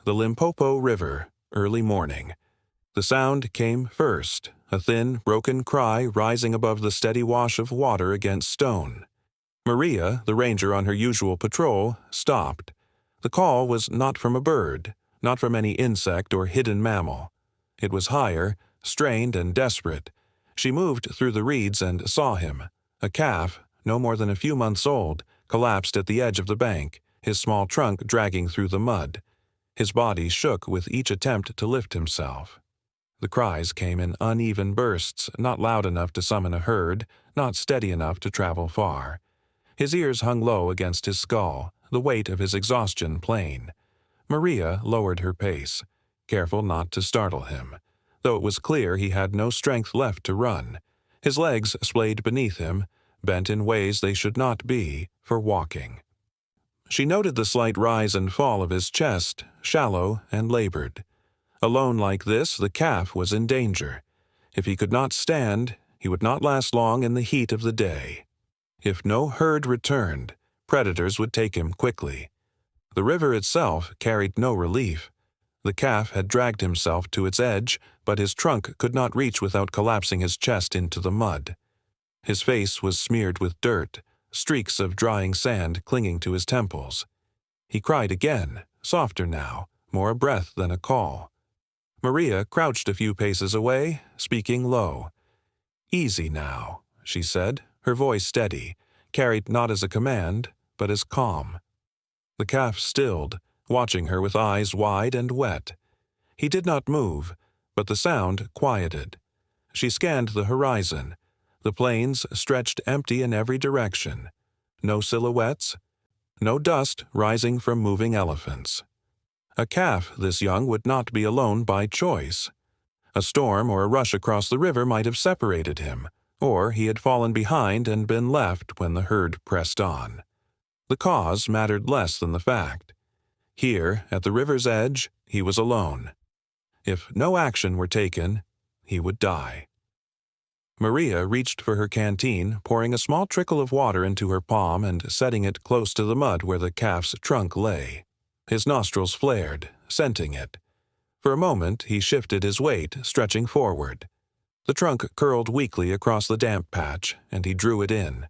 The Limpopo River, early morning. The sound came first, a thin, broken cry rising above the steady wash of water against stone. Maria, the ranger on her usual patrol, stopped. The call was not from a bird, not from any insect or hidden mammal. It was higher, strained and desperate. She moved through the reeds and saw him. A calf, no more than a few months old, collapsed at the edge of the bank, his small trunk dragging through the mud. His body shook with each attempt to lift himself. The cries came in uneven bursts, not loud enough to summon a herd, not steady enough to travel far. His ears hung low against his skull, the weight of his exhaustion plain. Maria lowered her pace, careful not to startle him, though it was clear he had no strength left to run. His legs splayed beneath him, bent in ways they should not be, for walking. She noted the slight rise and fall of his chest, shallow and labored. Alone like this, the calf was in danger. If he could not stand, he would not last long in the heat of the day. If no herd returned, predators would take him quickly. The river itself carried no relief. The calf had dragged himself to its edge, but his trunk could not reach without collapsing his chest into the mud. His face was smeared with dirt, streaks of drying sand clinging to his temples. He cried again, softer now, more a breath than a call. Maria crouched a few paces away, speaking low. "Easy now," she said, her voice steady, carried not as a command, but as calm. The calf stilled, watching her with eyes wide and wet. He did not move, but the sound quieted. She scanned the horizon. The plains stretched empty in every direction. No silhouettes, no dust rising from moving elephants. A calf this young would not be alone by choice. A storm or a rush across the river might have separated him, or he had fallen behind and been left when the herd pressed on. The cause mattered less than the fact. Here, at the river's edge, he was alone. If no action were taken, he would die. Maria reached for her canteen, pouring a small trickle of water into her palm and setting it close to the mud where the calf's trunk lay. His nostrils flared, scenting it. For a moment he shifted his weight, stretching forward. The trunk curled weakly across the damp patch, and he drew it in.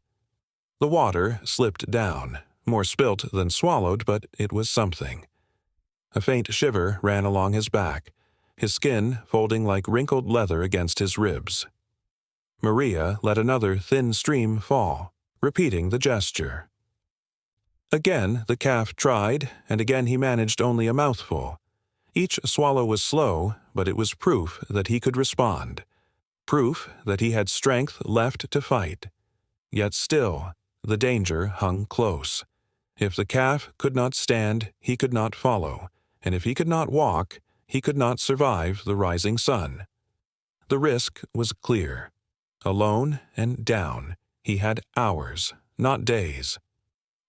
The water slipped down, more spilt than swallowed, but it was something. A faint shiver ran along his back, his skin folding like wrinkled leather against his ribs. Maria let another thin stream fall, repeating the gesture. Again the calf tried, and again he managed only a mouthful. Each swallow was slow, but it was proof that he could respond. Proof that he had strength left to fight. Yet still, the danger hung close. If the calf could not stand, he could not follow, and if he could not walk, he could not survive the rising sun. The risk was clear. Alone and down, he had hours, not days.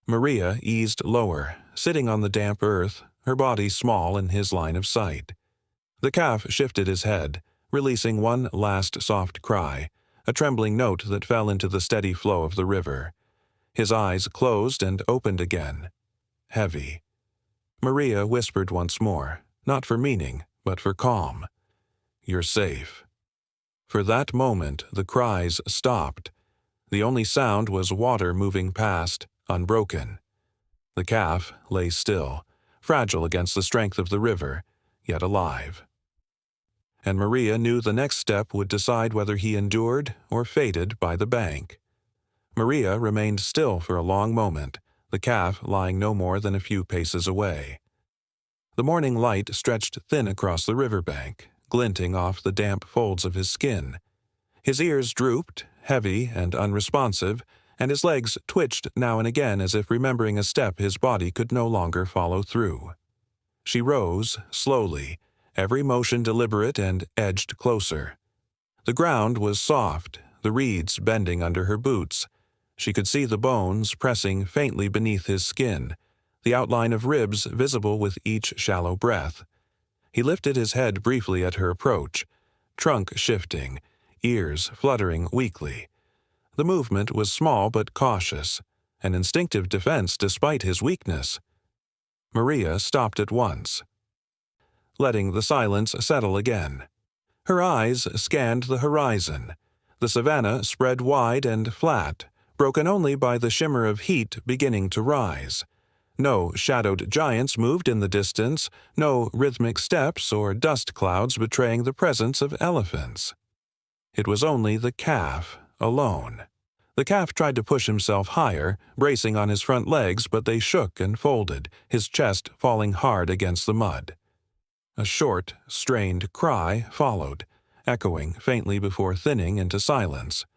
Maria eased lower, sitting on the damp earth, her body small in his line of sight. The calf shifted his head, releasing one last soft cry, a trembling note that fell into the steady flow of the river. His eyes closed and opened again. Heavy. Maria whispered once more, not for meaning, but for calm. "You're safe." For that moment the cries stopped. The only sound was water moving past, unbroken. The calf lay still, fragile against the strength of the river, yet alive. And Maria knew the next step would decide whether he endured or faded by the bank. Maria remained still for a long moment, the calf lying no more than a few paces away. The morning light stretched thin across the riverbank, glinting off the damp folds of his skin. His ears drooped, heavy and unresponsive, and his legs twitched now and again as if remembering a step his body could no longer follow through. She rose, slowly, every motion deliberate, and edged closer. The ground was soft, the reeds bending under her boots. She could see the bones pressing faintly beneath his skin, the outline of ribs visible with each shallow breath. He lifted his head briefly at her approach, trunk shifting, ears fluttering weakly. The movement was small but cautious, an instinctive defense despite his weakness. Maria stopped at once. letting the silence settle again. Her eyes scanned the horizon. The savanna spread wide and flat, broken only by the shimmer of heat beginning to rise. No shadowed giants moved in the distance, no rhythmic steps or dust clouds betraying the presence of elephants. It was only the calf, alone. The calf tried to push himself higher, bracing on his front legs, but they shook and folded, his chest falling hard against the mud. A short, strained cry followed, echoing faintly before thinning into silence.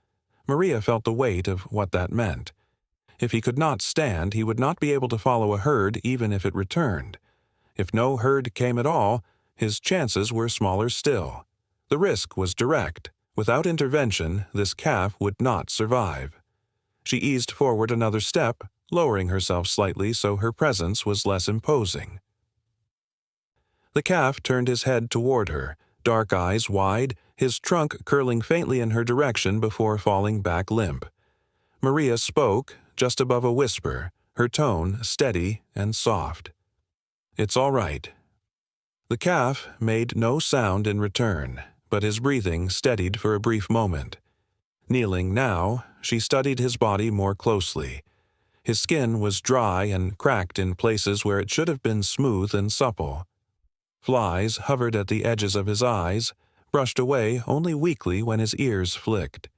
Maria felt the weight of what that meant. If he could not stand, he would not be able to follow a herd even if it returned. If no herd came at all, his chances were smaller still. The risk was direct. Without intervention, this calf would not survive. She eased forward another step, lowering herself slightly so her presence was less imposing. The calf turned his head toward her, dark eyes wide, his trunk curling faintly in her direction before falling back limp. Maria spoke, just above a whisper, her tone steady and soft. "It's all right." The calf made no sound in return, but his breathing steadied for a brief moment. Kneeling now, she studied his body more closely. His skin was dry and cracked in places where it should have been smooth and supple. Flies hovered at the edges of his eyes, brushed away only weakly when his ears flicked.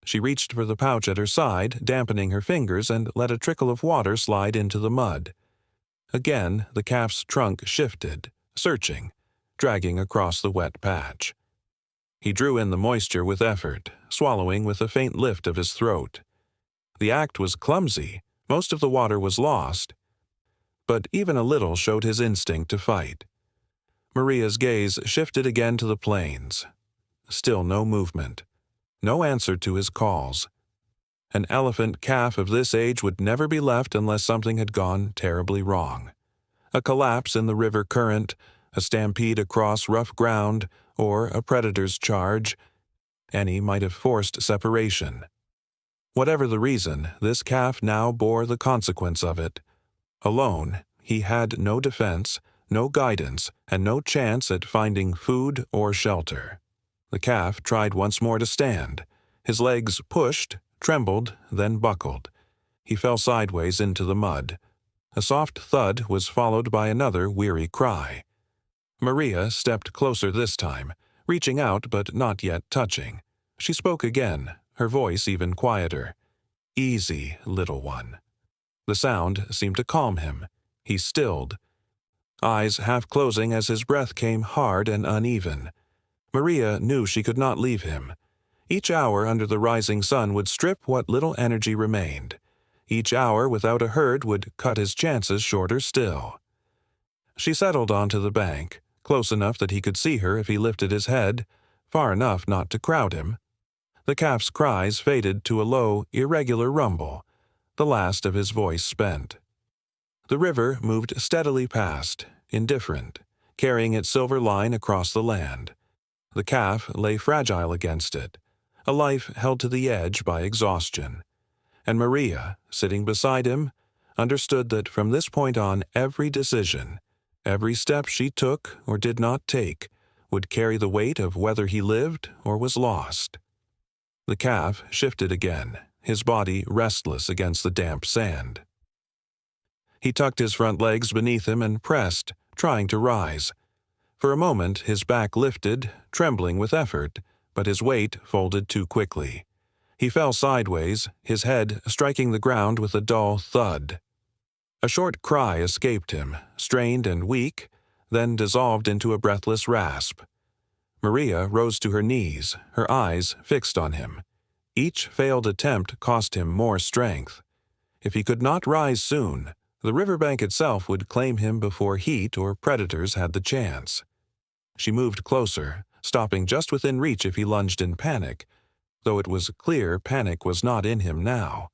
She reached for the pouch at her side, dampening her fingers, and let a trickle of water slide into the mud. Again, the calf's trunk shifted, searching, dragging across the wet patch. He drew in the moisture with effort, swallowing with a faint lift of his throat. The act was clumsy, most of the water was lost, but even a little showed his instinct to fight. Maria's gaze shifted again to the plains. Still no movement. No answer to his calls. An elephant calf of this age would never be left unless something had gone terribly wrong. A collapse in the river current, a stampede across rough ground, or a predator's charge. Any might have forced separation. Whatever the reason, this calf now bore the consequence of it. Alone, he had no defense, no guidance, and no chance at finding food or shelter. The calf tried once more to stand. His legs pushed, trembled, then buckled. He fell sideways into the mud. A soft thud was followed by another weary cry. Maria stepped closer this time, reaching out but not yet touching. She spoke again, her voice even quieter. "Easy, little one." The sound seemed to calm him. He stilled, eyes half closing as his breath came hard and uneven. Maria knew she could not leave him. Each hour under the rising sun would strip what little energy remained. Each hour without a herd would cut his chances shorter still. She settled onto the bank, close enough that he could see her if he lifted his head, far enough not to crowd him. The calf's cries faded to a low, irregular rumble, the last of his voice spent. The river moved steadily past, indifferent, carrying its silver line across the land. The calf lay fragile against it, a life held to the edge by exhaustion. And Maria, sitting beside him, understood that from this point on every decision, every step she took or did not take, would carry the weight of whether he lived or was lost. The calf shifted again, his body restless against the damp sand. He tucked his front legs beneath him and pressed, trying to rise. For a moment his back lifted, trembling with effort, but his weight folded too quickly. He fell sideways, his head striking the ground with a dull thud. A short cry escaped him, strained and weak, then dissolved into a breathless rasp. Maria rose to her knees, her eyes fixed on him. Each failed attempt cost him more strength. If he could not rise soon, the riverbank itself would claim him before heat or predators had the chance. She moved closer, stopping just within reach if he lunged in panic, though it was clear panic was not in him now.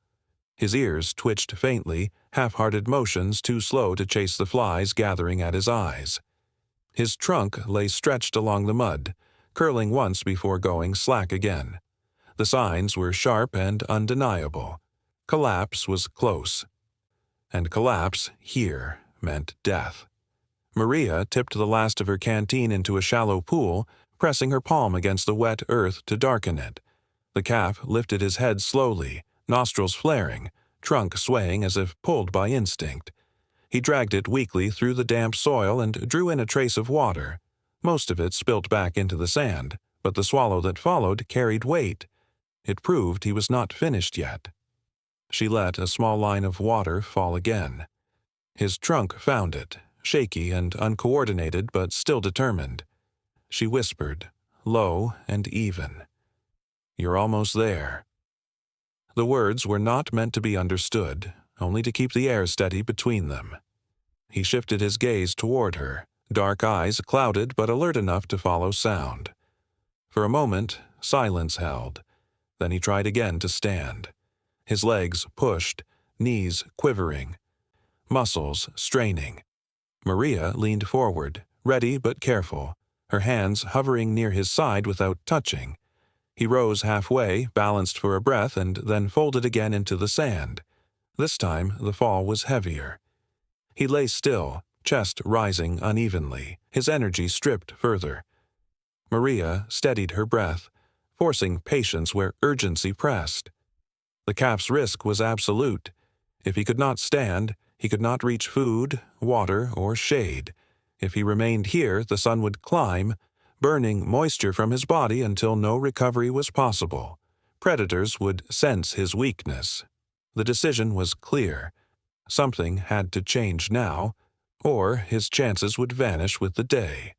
His ears twitched faintly, half-hearted motions too slow to chase the flies gathering at his eyes. His trunk lay stretched along the mud, curling once before going slack again. The signs were sharp and undeniable. Collapse was close. And collapse, here, meant death. Maria tipped the last of her canteen into a shallow pool, pressing her palm against the wet earth to darken it. The calf lifted his head slowly, nostrils flaring, trunk swaying as if pulled by instinct. He dragged it weakly through the damp soil and drew in a trace of water. Most of it spilt back into the sand, but the swallow that followed carried weight. It proved he was not finished yet. She let a small line of water fall again. His trunk found it, shaky and uncoordinated but still determined. She whispered, low and even, "You're almost there." The words were not meant to be understood, only to keep the air steady between them. He shifted his gaze toward her, dark eyes clouded but alert enough to follow sound. For a moment, silence held. Then he tried again to stand. His legs pushed, knees quivering, muscles straining. Maria leaned forward, ready but careful, her hands hovering near his side without touching. He rose halfway, balanced for a breath, and then folded again into the sand. This time the fall was heavier. He lay still, chest rising unevenly, his energy stripped further. Maria steadied her breath, forcing patience where urgency pressed. The calf's risk was absolute. If he could not stand, he could not reach food, water, or shade. If he remained here, the sun would climb, burning moisture from his body until no recovery was possible. Predators would sense his weakness. The decision was clear. Something had to change now, or his chances would vanish with the day.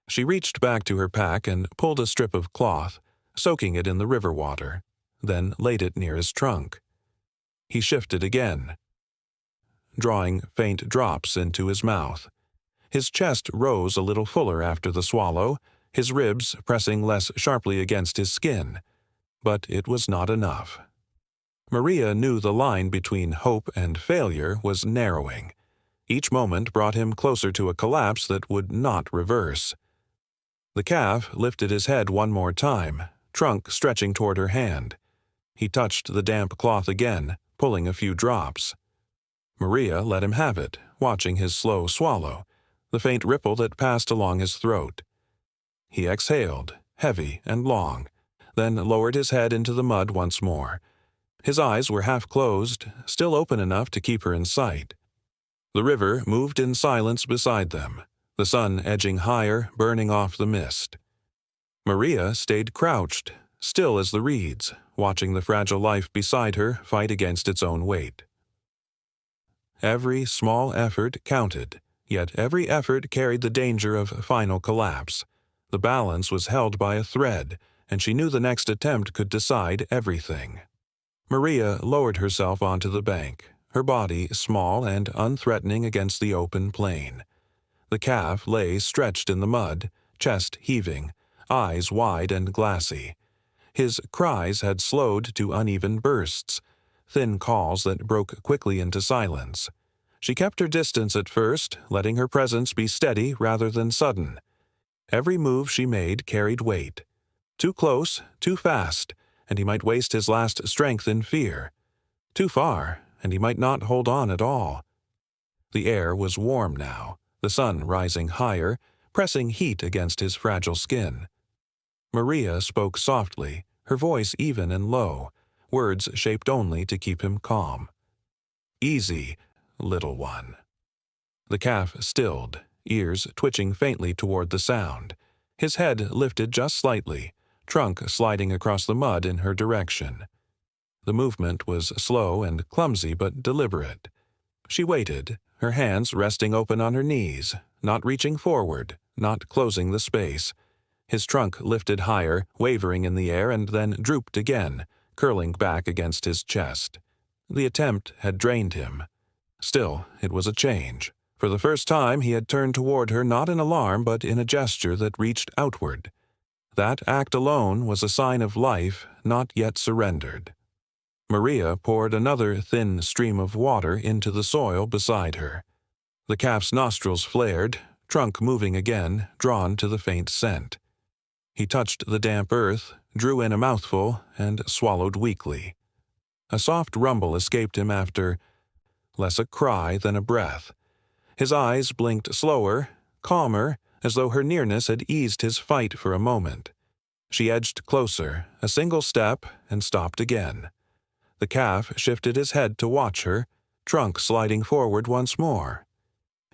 She reached back to her pack and pulled a strip of cloth, soaking it in the river water, then laid it near his trunk. He shifted again, drawing faint drops into his mouth. His chest rose a little fuller after the swallow, his ribs pressing less sharply against his skin. But it was not enough. Maria knew the line between hope and failure was narrowing. Each moment brought him closer to a collapse that would not reverse. The calf lifted his head one more time, trunk stretching toward her hand. He touched the damp cloth again, pulling a few drops. Maria let him have it, watching his slow swallow, the faint ripple that passed along his throat. He exhaled, heavy and long, then lowered his head into the mud once more. His eyes were half closed, still open enough to keep her in sight. The river moved in silence beside them, the sun edging higher, burning off the mist. Maria stayed crouched, still as the reeds, watching the fragile life beside her fight against its own weight. Every small effort counted, yet every effort carried the danger of final collapse. The balance was held by a thread, and she knew the next attempt could decide everything. Maria lowered herself onto the bank, her body small and unthreatening against the open plain. The calf lay stretched in the mud, chest heaving, eyes wide and glassy. His cries had slowed to uneven bursts, thin calls that broke quickly into silence. She kept her distance at first, letting her presence be steady rather than sudden. Every move she made carried weight. Too close, too fast, and he might waste his last strength in fear. Too far, and he might not hold on at all. The air was warm now, the sun rising higher, pressing heat against his fragile skin. Maria spoke softly, her voice even and low, words shaped only to keep him calm. "Easy, little one." The calf stilled, ears twitching faintly toward the sound. His head lifted just slightly, trunk sliding across the mud in her direction. The movement was slow and clumsy but deliberate. She waited, her hands resting open on her knees, not reaching forward, not closing the space. His trunk lifted higher, wavering in the air, and then drooped again, curling back against his chest. The attempt had drained him. Still, it was a change. For the first time he had turned toward her not in alarm but in a gesture that reached outward. That act alone was a sign of life not yet surrendered. Maria poured another thin stream of water into the soil beside her. The calf's nostrils flared, trunk moving again, drawn to the faint scent. He touched the damp earth, drew in a mouthful, and swallowed weakly. A soft rumble escaped him after, less a cry than a breath. His eyes blinked slower, calmer, as though her nearness had eased his fight for a moment. She edged closer, a single step, and stopped again. The calf shifted his head to watch her, trunk sliding forward once more.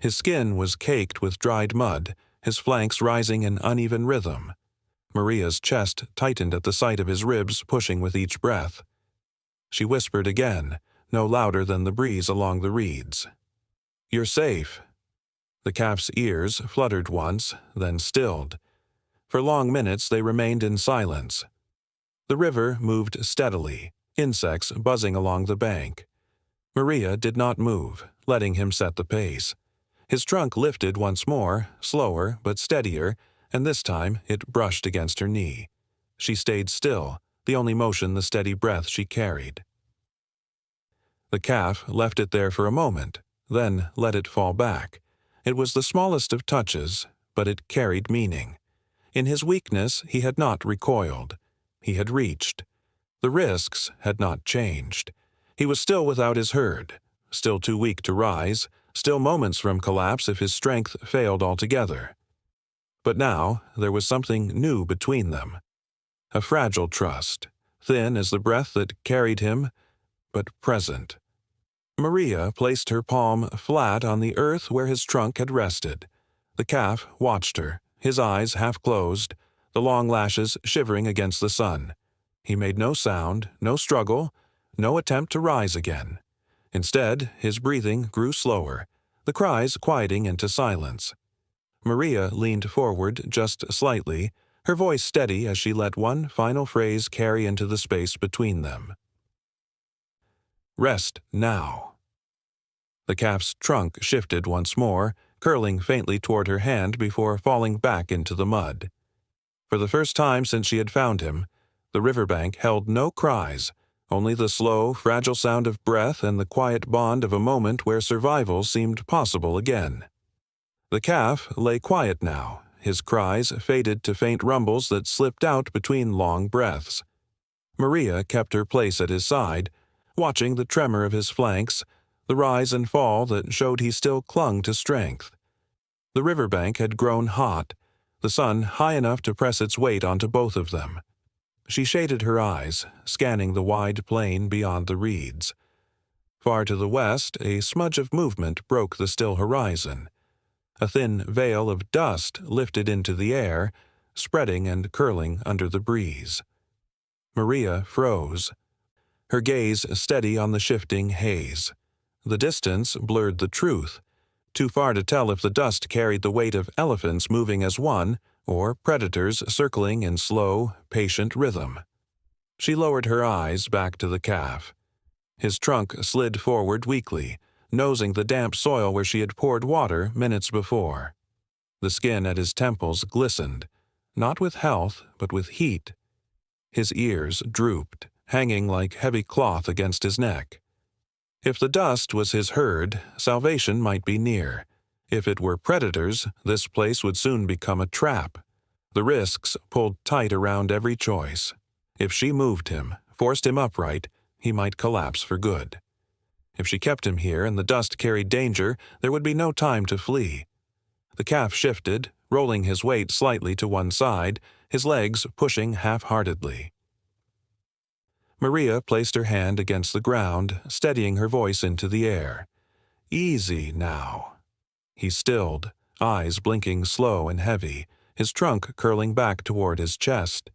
His skin was caked with dried mud, his flanks rising in uneven rhythm. Maria's chest tightened at the sight of his ribs pushing with each breath. She whispered again, no louder than the breeze along the reeds. "You're safe." The calf's ears fluttered once, then stilled. For long minutes they remained in silence. The river moved steadily, insects buzzing along the bank. Maria did not move, letting him set the pace. His trunk lifted once more, slower but steadier, and this time it brushed against her knee. She stayed still, the only motion the steady breath she carried. The calf left it there for a moment, then let it fall back. It was the smallest of touches, but it carried meaning. In his weakness he had not recoiled. He had reached. The risks had not changed. He was still without his herd, still too weak to rise, still moments from collapse if his strength failed altogether. But now there was something new between them. A fragile trust, thin as the breath that carried him, but present. Maria placed her palm flat on the earth where his trunk had rested. The calf watched her, his eyes half closed, the long lashes shivering against the sun. He made no sound, no struggle, no attempt to rise again. Instead, his breathing grew slower, the cries quieting into silence. Maria leaned forward just slightly, her voice steady as she let one final phrase carry into the space between them. "Rest now." The calf's trunk shifted once more, curling faintly toward her hand before falling back into the mud. For the first time since she had found him, the riverbank held no cries, only the slow, fragile sound of breath and the quiet bond of a moment where survival seemed possible again. The calf lay quiet now, his cries faded to faint rumbles that slipped out between long breaths. Maria kept her place at his side, watching the tremor of his flanks, the rise and fall that showed he still clung to strength. The riverbank had grown hot, the sun high enough to press its weight onto both of them. She shaded her eyes, scanning the wide plain beyond the reeds. Far to the west, a smudge of movement broke the still horizon. A thin veil of dust lifted into the air, spreading and curling under the breeze. Maria froze, her gaze steady on the shifting haze. The distance blurred the truth, too far to tell if the dust carried the weight of elephants moving as one, or predators circling in slow, patient rhythm. She lowered her eyes back to the calf. His trunk slid forward weakly, nosing the damp soil where she had poured water minutes before. The skin at his temples glistened, not with health, but with heat. His ears drooped, hanging like heavy cloth against his neck. If the dust was his herd, salvation might be near. If it were predators, this place would soon become a trap. The risks pulled tight around every choice. If she moved him, forced him upright, he might collapse for good. If she kept him here and the dust carried danger, there would be no time to flee. The calf shifted, rolling his weight slightly to one side, his legs pushing half-heartedly. Maria placed her hand against the ground, steadying her voice into the air. "Easy now." He stilled, eyes blinking slow and heavy, his trunk curling back toward his chest.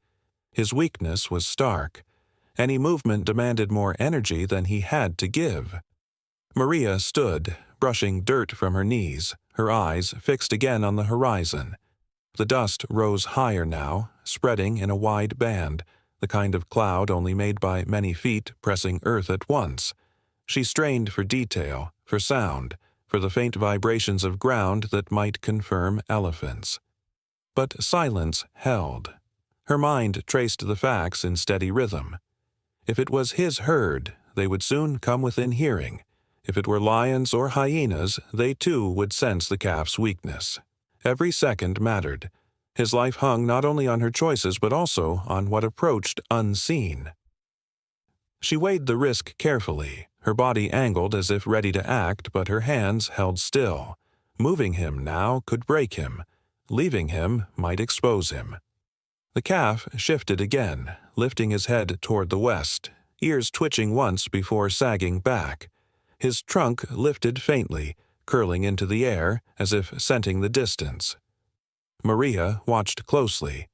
His weakness was stark. Any movement demanded more energy than he had to give. Maria stood, brushing dirt from her knees, her eyes fixed again on the horizon. The dust rose higher now, spreading in a wide band, the kind of cloud only made by many feet pressing earth at once. She strained for detail, for sound, for the faint vibrations of ground that might confirm elephants. But silence held. Her mind traced the facts in steady rhythm. If it was his herd, they would soon come within hearing. If it were lions or hyenas, they too would sense the calf's weakness. Every second mattered. His life hung not only on her choices but also on what approached unseen. She weighed the risk carefully, her body angled as if ready to act, but her hands held still. Moving him now could break him. Leaving him might expose him. The calf shifted again, lifting his head toward the west, ears twitching once before sagging back. His trunk lifted faintly, curling into the air as if scenting the distance. Maria watched closely.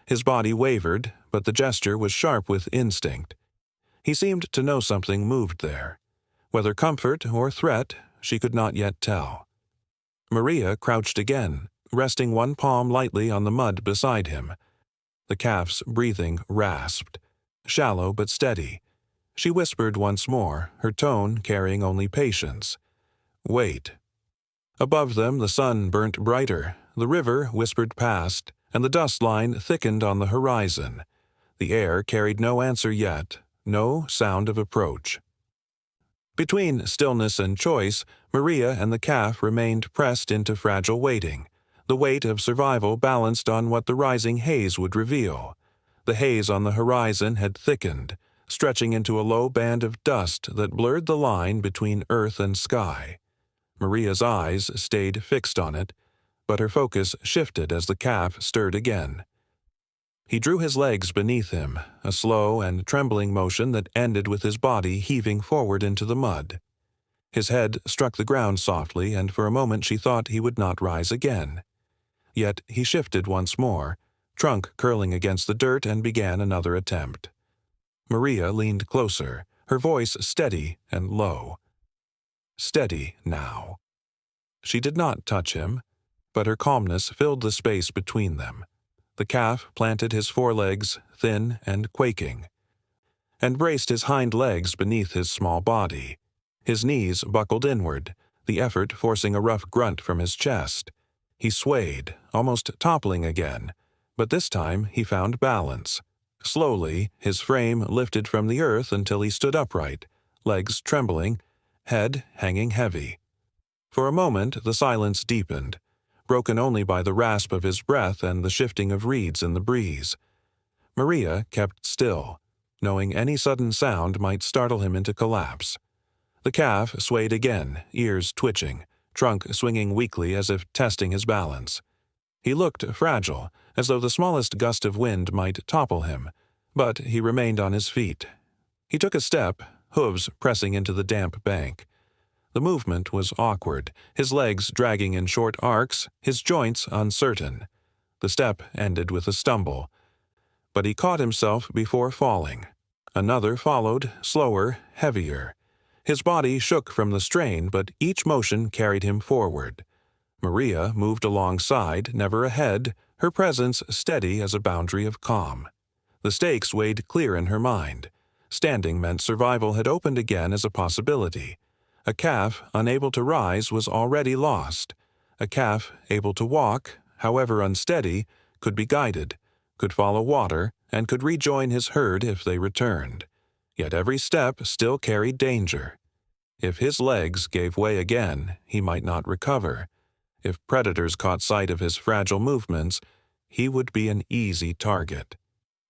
His body wavered, but the gesture was sharp with instinct. He seemed to know something moved there. Whether comfort or threat, she could not yet tell. Maria crouched again, resting one palm lightly on the mud beside him. The calf's breathing rasped, shallow but steady. She whispered once more, her tone carrying only patience. "Wait." Above them the sun burnt brighter, the river whispered past, and the dust line thickened on the horizon. The air carried no answer yet, no sound of approach. Between stillness and choice, Maria and the calf remained pressed into fragile waiting, the weight of survival balanced on what the rising haze would reveal. The haze on the horizon had thickened, stretching into a low band of dust that blurred the line between earth and sky. Maria's eyes stayed fixed on it, but her focus shifted as the calf stirred again. He drew his legs beneath him, a slow and trembling motion that ended with his body heaving forward into the mud. His head struck the ground softly, and for a moment she thought he would not rise again. Yet he shifted once more, trunk curling against the dirt, and began another attempt. Maria leaned closer, her voice steady and low. Steady now. She did not touch him, but her calmness filled the space between them. The calf planted his forelegs, thin and quaking, and braced his hind legs beneath his small body. His knees buckled inward, the effort forcing a rough grunt from his chest. He swayed, almost toppling again, but this time he found balance. Slowly, his frame lifted from the earth until he stood upright, legs trembling, head hanging heavy. For a moment the silence deepened, broken only by the rasp of his breath and the shifting of reeds in the breeze. Maria kept still, knowing any sudden sound might startle him into collapse. The calf swayed again, ears twitching, trunk swinging weakly as if testing his balance. He looked fragile, as though the smallest gust of wind might topple him, but he remained on his feet. He took a step, hooves pressing into the damp bank. The movement was awkward, his legs dragging in short arcs, his joints uncertain. The step ended with a stumble, but he caught himself before falling. Another followed, slower, heavier. His body shook from the strain, but each motion carried him forward. Maria moved alongside, never ahead, her presence steady as a boundary of calm. The stakes weighed clear in her mind. Standing meant survival had opened again as a possibility. A calf unable to rise was already lost. A calf able to walk, however unsteady, could be guided, could follow water, and could rejoin his herd if they returned. Yet every step still carried danger. If his legs gave way again, he might not recover. If predators caught sight of his fragile movements, he would be an easy target.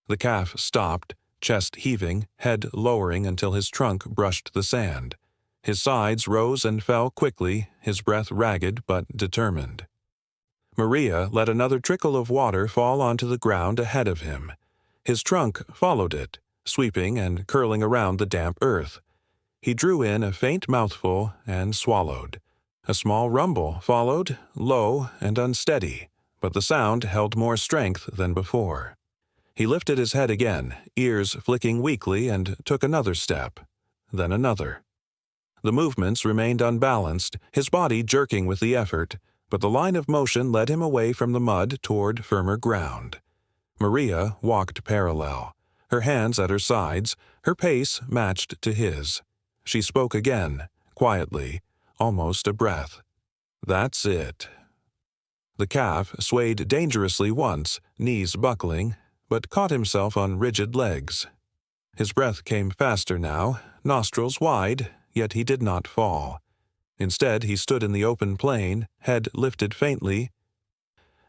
The calf stopped, chest heaving, head lowering until his trunk brushed the sand. His sides rose and fell quickly, his breath ragged but determined. Maria let another trickle of water fall onto the ground ahead of him. His trunk followed it, sweeping and curling around the damp earth. He drew in a faint mouthful and swallowed. A small rumble followed, low and unsteady, but the sound held more strength than before. He lifted his head again, ears flicking weakly, and took another step, then another. The movements remained unbalanced, his body jerking with the effort, but the line of motion led him away from the mud toward firmer ground. Maria walked parallel, her hands at her sides, her pace matched to his. She spoke again, quietly, almost a breath. "That's it." The calf swayed dangerously once, knees buckling, but caught himself on rigid legs. His breath came faster now, nostrils wide, yet he did not fall. Instead, he stood in the open plain, head lifted faintly,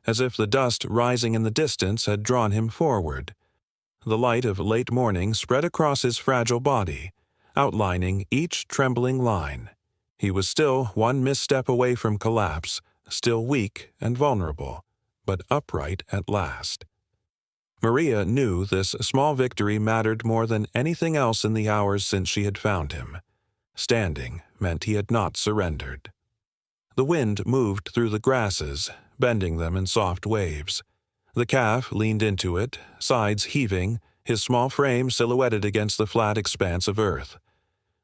as if the dust rising in the distance had drawn him forward. The light of late morning spread across his fragile body, outlining each trembling line. He was still one misstep away from collapse, still weak and vulnerable, but upright at last. Maria knew this small victory mattered more than anything else in the hours since she had found him. Standing meant he had not surrendered. The wind moved through the grasses, bending them in soft waves. The calf leaned into it, sides heaving, his small frame silhouetted against the flat expanse of earth.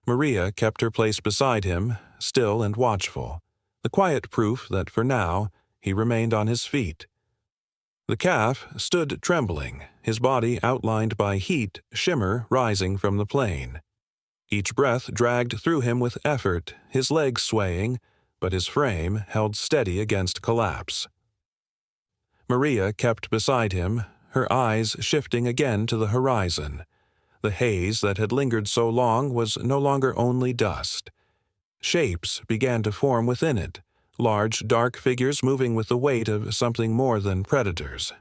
Maria kept her place beside him, still and watchful, the quiet proof that for now he remained on his feet. The calf stood trembling, his body outlined by heat shimmer rising from the plain. Each breath dragged through him with effort, his legs swaying, but his frame held steady against collapse. Maria kept beside him, her eyes shifting again to the horizon. The haze that had lingered so long was no longer only dust. Shapes began to form within it, large, dark figures moving with the weight of something more than predators.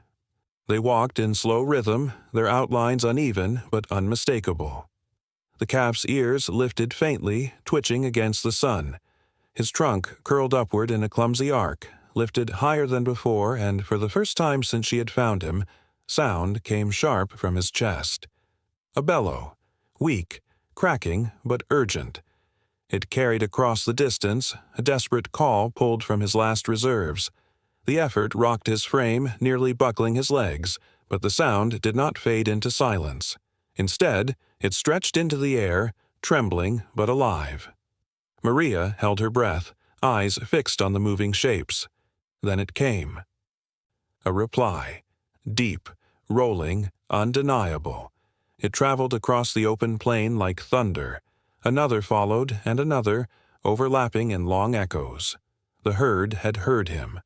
They walked in slow rhythm, their outlines uneven but unmistakable. The calf's ears lifted faintly, twitching against the sun. His trunk curled upward in a clumsy arc, lifted higher than before, and for the first time since she had found him, sound came sharp from his chest. A bellow, weak, cracking, but urgent. It carried across the distance, a desperate call pulled from his last reserves. The effort rocked his frame, nearly buckling his legs, but the sound did not fade into silence. Instead, it stretched into the air, trembling but alive. Maria held her breath, eyes fixed on the moving shapes. Then it came. A reply. Deep, rolling, undeniable. It traveled across the open plain like thunder. Another followed, and another, overlapping in long echoes. The herd had heard him.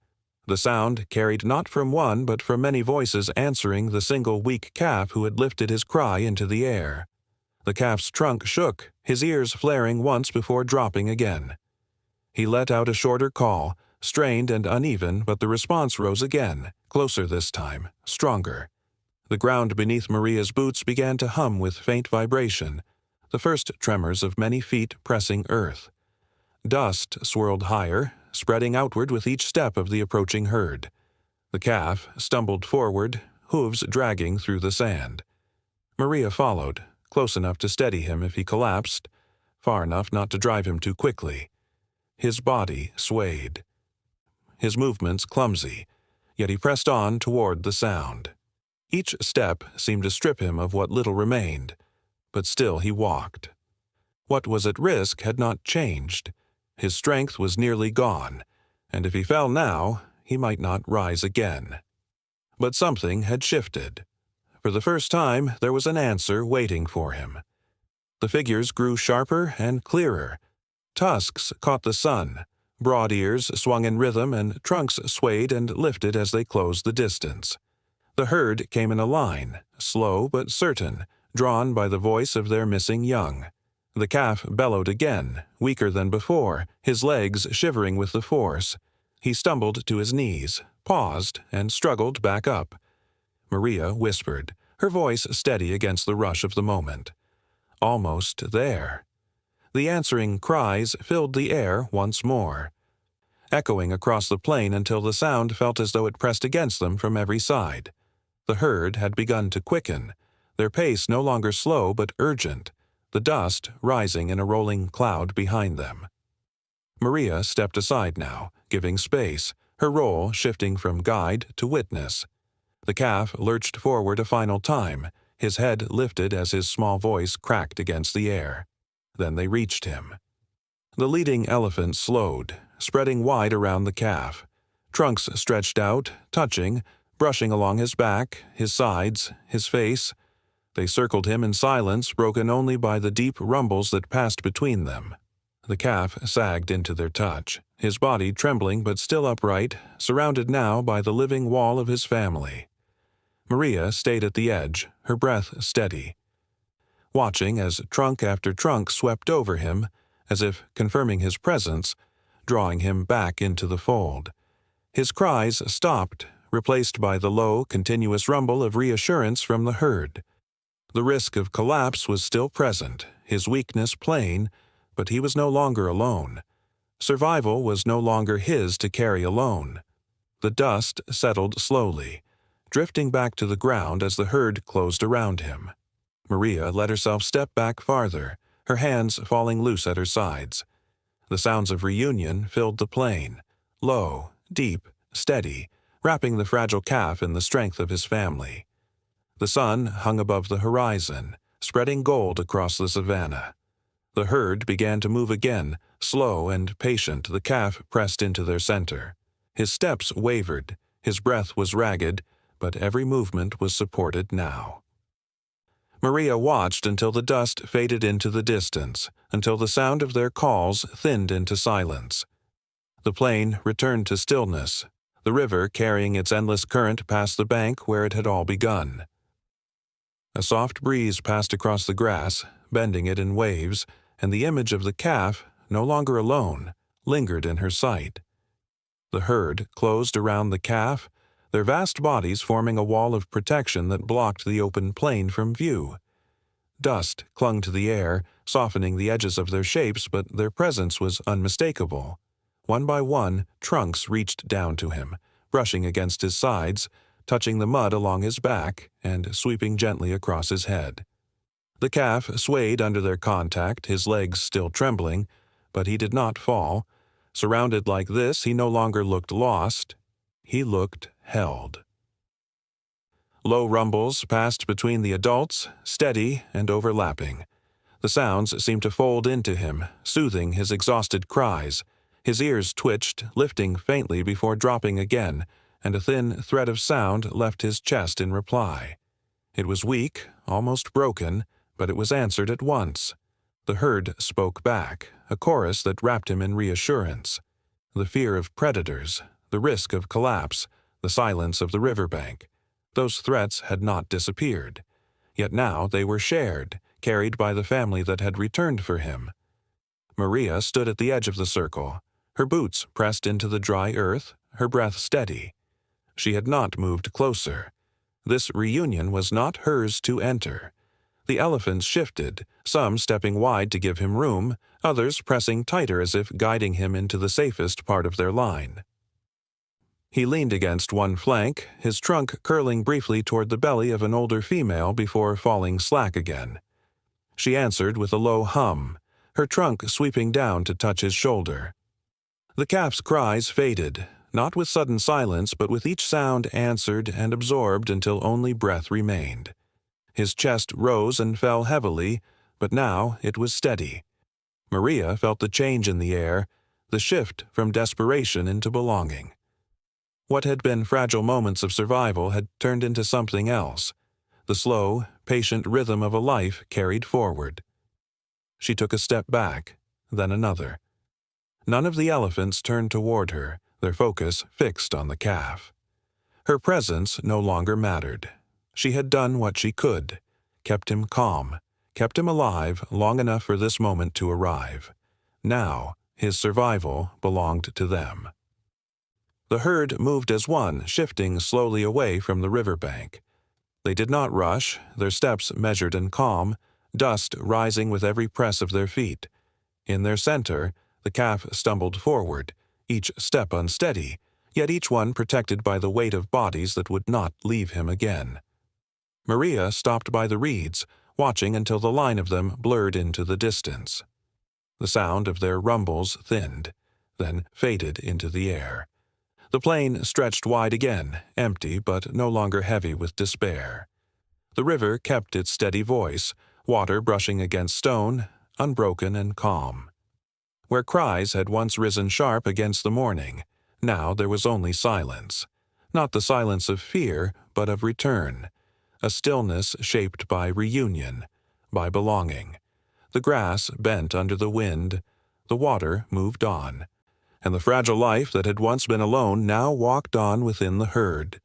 The sound carried not from one but from many voices answering the single weak calf who had lifted his cry into the air. The calf's trunk shook, his ears flaring once before dropping again. He let out a shorter call, strained and uneven, but the response rose again, closer this time, stronger. The ground beneath Maria's boots began to hum with faint vibration, the first tremors of many feet pressing earth. Dust swirled higher, spreading outward with each step of the approaching herd. The calf stumbled forward, hooves dragging through the sand. Maria followed, close enough to steady him if he collapsed, far enough not to drive him too quickly. His body swayed. His movements clumsy, yet he pressed on toward the sound. Each step seemed to strip him of what little remained, but still he walked. What was at risk had not changed. His strength was nearly gone, and if he fell now, he might not rise again. But something had shifted. For the first time, there was an answer waiting for him. The figures grew sharper and clearer. Tusks caught the sun. Broad ears swung in rhythm and trunks swayed and lifted as they closed the distance. The herd came in a line, slow but certain, drawn by the voice of their missing young. The calf bellowed again, weaker than before, his legs shivering with the force. He stumbled to his knees, paused, and struggled back up. Maria whispered, her voice steady against the rush of the moment. Almost there. The answering cries filled the air once more, echoing across the plain until the sound felt as though it pressed against them from every side. The herd had begun to quicken, their pace no longer slow but urgent, the dust rising in a rolling cloud behind them. Maria stepped aside now, giving space, her role shifting from guide to witness. The calf lurched forward a final time, his head lifted as his small voice cracked against the air. Then they reached him. The leading elephant slowed, spreading wide around the calf. Trunks stretched out, touching, brushing along his back, his sides, his face. They circled him in silence, broken only by the deep rumbles that passed between them. The calf sagged into their touch, his body trembling but still upright, surrounded now by the living wall of his family. Maria stayed at the edge, her breath steady, watching as trunk after trunk swept over him, as if confirming his presence, drawing him back into the fold. His cries stopped, replaced by the low, continuous rumble of reassurance from the herd. The risk of collapse was still present, his weakness plain, but he was no longer alone. Survival was no longer his to carry alone. The dust settled slowly, drifting back to the ground as the herd closed around him. Maria let herself step back farther, her hands falling loose at her sides. The sounds of reunion filled the plain, low, deep, steady, wrapping the fragile calf in the strength of his family. The sun hung above the horizon, spreading gold across the savanna. The herd began to move again, slow and patient. The calf pressed into their center. His steps wavered, his breath was ragged, but every movement was supported now. Maria watched until the dust faded into the distance, until the sound of their calls thinned into silence. The plain returned to stillness, the river carrying its endless current past the bank where it had all begun. A soft breeze passed across the grass, bending it in waves, and the image of the calf, no longer alone, lingered in her sight. The herd closed around the calf, their vast bodies forming a wall of protection that blocked the open plain from view. Dust clung to the air, softening the edges of their shapes, but their presence was unmistakable. One by one, trunks reached down to him, brushing against his sides, touching the mud along his back, and sweeping gently across his head. The calf swayed under their contact, his legs still trembling, but he did not fall. Surrounded like this, he no longer looked lost. He looked held. Low rumbles passed between the adults, steady and overlapping. The sounds seemed to fold into him, soothing his exhausted cries. His ears twitched, lifting faintly before dropping again, and a thin thread of sound left his chest in reply. It was weak, almost broken, but it was answered at once. The herd spoke back, a chorus that wrapped him in reassurance. The fear of predators, the risk of collapse, the silence of the riverbank. Those threats had not disappeared. Yet now they were shared, carried by the family that had returned for him. Maria stood at the edge of the circle, her boots pressed into the dry earth, her breath steady. She had not moved closer. This reunion was not hers to enter. The elephants shifted, some stepping wide to give him room, others pressing tighter as if guiding him into the safest part of their line. He leaned against one flank, his trunk curling briefly toward the belly of an older female before falling slack again. She answered with a low hum, her trunk sweeping down to touch his shoulder. The calf's cries faded, not with sudden silence, but with each sound answered and absorbed until only breath remained. His chest rose and fell heavily, but now it was steady. Maria felt the change in the air, the shift from desperation into belonging. What had been fragile moments of survival had turned into something else, the slow, patient rhythm of a life carried forward. She took a step back, then another. None of the elephants turned toward her, their focus fixed on the calf. Her presence no longer mattered. She had done what she could, kept him calm, kept him alive long enough for this moment to arrive. Now, his survival belonged to them. The herd moved as one, shifting slowly away from the riverbank. They did not rush, their steps measured and calm, dust rising with every press of their feet. In their center, the calf stumbled forward, each step unsteady, yet each one protected by the weight of bodies that would not leave him again. Maria stopped by the reeds, watching until the line of them blurred into the distance. The sound of their rumbles thinned, then faded into the air. The plain stretched wide again, empty but no longer heavy with despair. The river kept its steady voice, water brushing against stone, unbroken and calm. Where cries had once risen sharp against the morning, now there was only silence. Not the silence of fear, but of return. A stillness shaped by reunion, by belonging. The grass bent under the wind, the water moved on, and the fragile life that had once been alone now walked on within the herd.